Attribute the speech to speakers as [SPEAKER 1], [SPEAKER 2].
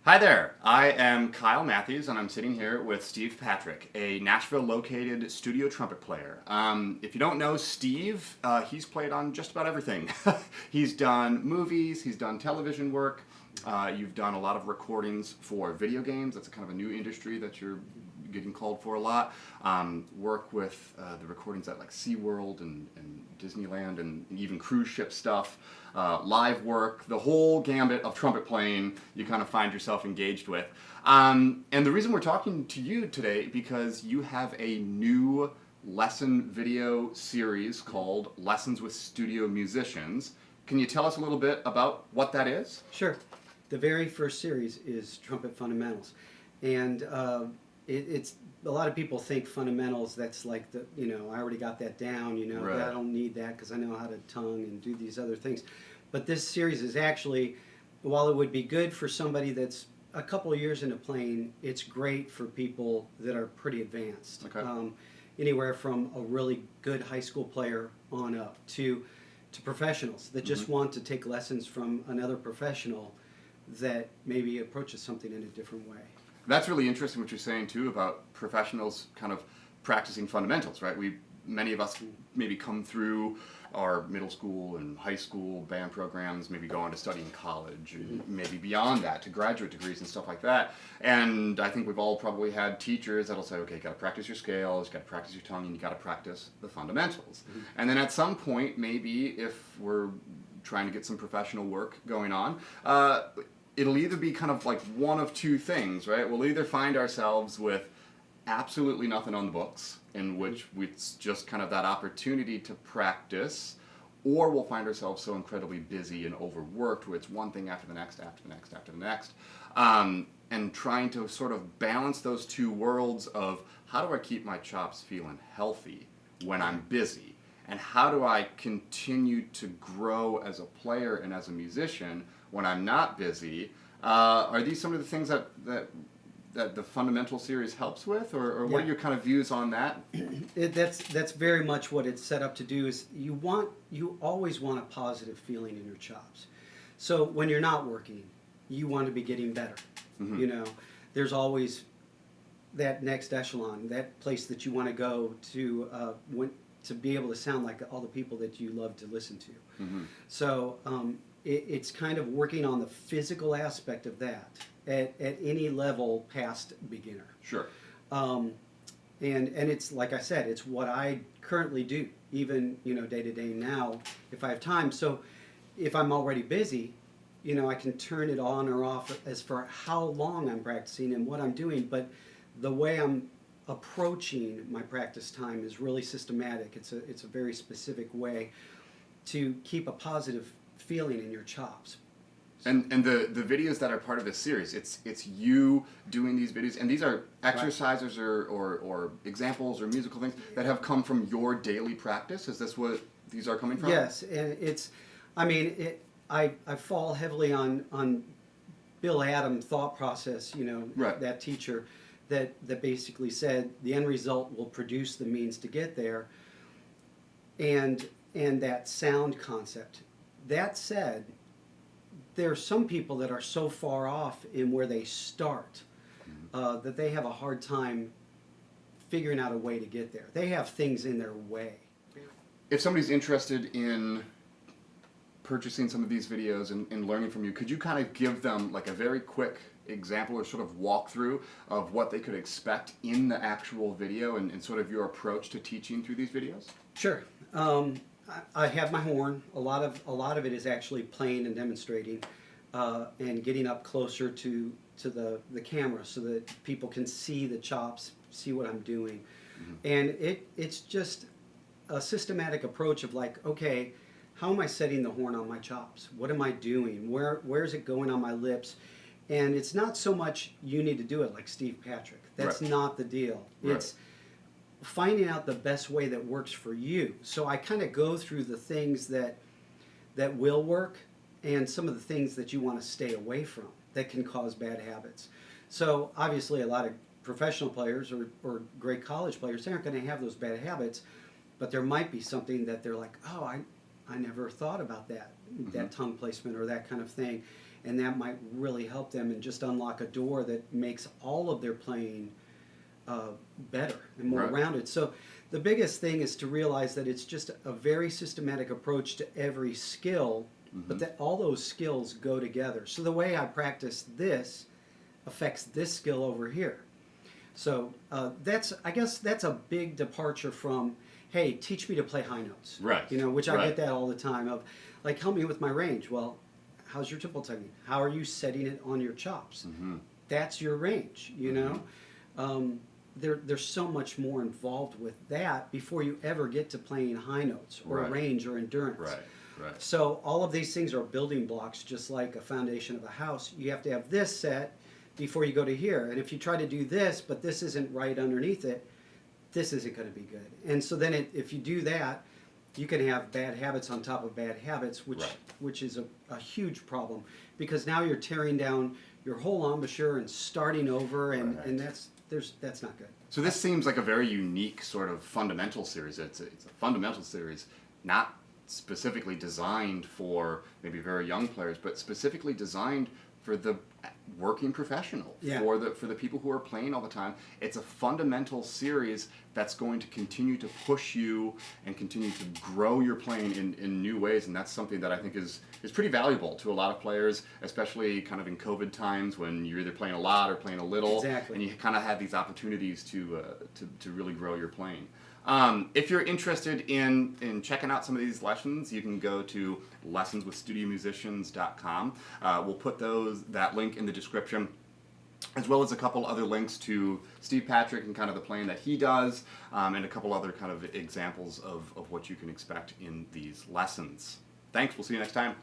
[SPEAKER 1] Hi there, I am Kyle Matthews and I'm sitting here with Steve Patrick, a Nashville located studio trumpet player. If you don't know Steve, he's played on just about everything. He's done movies, he's done television work, you've done a lot of recordings for video games. That's a kind of a new industry that you're getting called for a lot. Work with the recordings at like SeaWorld and Disneyland and even cruise ship stuff. Live work, the whole gambit of trumpet playing you kind of find yourself engaged with. And the reason we're talking to you today because you have a new lesson video series called Lessons with Studio Musicians. Can you tell us a little bit about what that is?
[SPEAKER 2] Sure. The very first series is Trumpet Fundamentals. And it's a lot of people think fundamentals, that's like I already got that down,
[SPEAKER 1] Right.
[SPEAKER 2] I don't need that because I know how to tongue and do these other things. But this series is actually, while it would be good for somebody that's a couple of years into playing, it's great for people that are pretty advanced.
[SPEAKER 1] Okay.
[SPEAKER 2] Anywhere from a really good high school player on up to professionals that just want to take lessons from another professional that maybe approaches something in a different way.
[SPEAKER 1] That's really interesting what you're saying too about professionals kind of practicing fundamentals, right? Many of us maybe come through our middle school and high school band programs, maybe go on to study in college, and maybe beyond that to graduate degrees and stuff like that. And I think we've all probably had teachers that'll say, okay, you got to practice your scales, you got to practice your tongue, and you got to practice the fundamentals. And then at some point, maybe if we're trying to get some professional work going on, it'll either be kind of like one of two things, right? We'll either find ourselves with absolutely nothing on the books, in which it's just kind of that opportunity to practice, or we'll find ourselves so incredibly busy and overworked where it's one thing after the next, after the next, after the next. And trying to sort of balance those two worlds of how do I keep my chops feeling healthy when I'm busy? And how do I continue to grow as a player and as a musician when I'm not busy? Are these some of the things that the Fundamental series helps with, or what are your kind of views on that?
[SPEAKER 2] That's very much what it's set up to do. Is you always want a positive feeling in your chops. So when you're not working, you want to be getting better. There's always that next echelon, that place that you want to go to be able to sound like all the people that you love to listen to. So it's kind of working on the physical aspect of that at any level past beginner.
[SPEAKER 1] Sure.
[SPEAKER 2] And it's, like I said, it's what I currently do, even day to day now, if I have time. So if I'm already busy, I can turn it on or off as for how long I'm practicing and what I'm doing. But the way I'm approaching my practice time is really systematic. It's a very specific way to keep a positive feeling in your chops.
[SPEAKER 1] And the videos that are part of this series, it's you doing these videos, and these are exercises or examples or musical things that have come from your daily practice. Is this what these are coming from?
[SPEAKER 2] Yes, and I fall heavily on Bill Adams' thought process.
[SPEAKER 1] Right.
[SPEAKER 2] That teacher that basically said the end result will produce the means to get there, and that sound concept. That said, there are some people that are so far off in where they start that they have a hard time figuring out a way to get there. They have things in their way.
[SPEAKER 1] If somebody's interested in purchasing some of these videos and learning from you, could you kind of give them like a very quick example or sort of walkthrough of what they could expect in the actual video and sort of your approach to teaching through these videos?
[SPEAKER 2] Sure. I have my horn. A lot of it is actually playing and demonstrating, and getting up closer to the camera so that people can see the chops, see what I'm doing, and it's just a systematic approach of like, okay, how am I setting the horn on my chops? What am I doing? Where is it going on my lips? And it's not so much you need to do it like Steve Patrick. That's not the deal.
[SPEAKER 1] Right.
[SPEAKER 2] It's finding out the best way that works for you. So I kind of go through the things that will work and some of the things that you want to stay away from that can cause bad habits. So obviously a lot of professional players or great college players, they aren't going to have those bad habits, but there might be something that they're like, oh, I never thought about that tongue placement or that kind of thing. And that might really help them and just unlock a door that makes all of their playing better and more rounded. So the biggest thing is to realize that it's just a very systematic approach to every skill, but that all those skills go together. So the way I practice this affects this skill over here. So I guess that's a big departure from, hey, teach me to play high notes.
[SPEAKER 1] Right.
[SPEAKER 2] You know, which I get that all the time of, like, help me with my range. Well, how's your triple tugging? How are you setting it on your chops? That's your range, you know? There's so much more involved with that before you ever get to playing high notes or range or endurance.
[SPEAKER 1] Right.
[SPEAKER 2] So all of these things are building blocks, just like a foundation of a house. You have to have this set before you go to here. And if you try to do this, but this isn't right underneath it, this isn't going to be good. And so then if you do that, you can have bad habits on top of bad habits, which is a huge problem, because now you're tearing down your whole embouchure and starting over, and that's not good.
[SPEAKER 1] So this seems like a very unique sort of fundamental series. It's a fundamental series, not specifically designed for maybe very young players, but specifically designed for the working professional, for the people who are playing all the time. It's a fundamental series that's going to continue to push you and continue to grow your playing in new ways, and that's something that I think is pretty valuable to a lot of players, especially kind of in COVID times when you're either playing a lot or playing a little, and you kind of have these opportunities to really grow your playing. If you're interested in checking out some of these lessons, you can go to lessonswithstudiomusicians.com. We'll put that link in the description, as well as a couple other links to Steve Patrick and kind of the playing that he does, and a couple other kind of examples of what you can expect in these lessons. Thanks, we'll see you next time.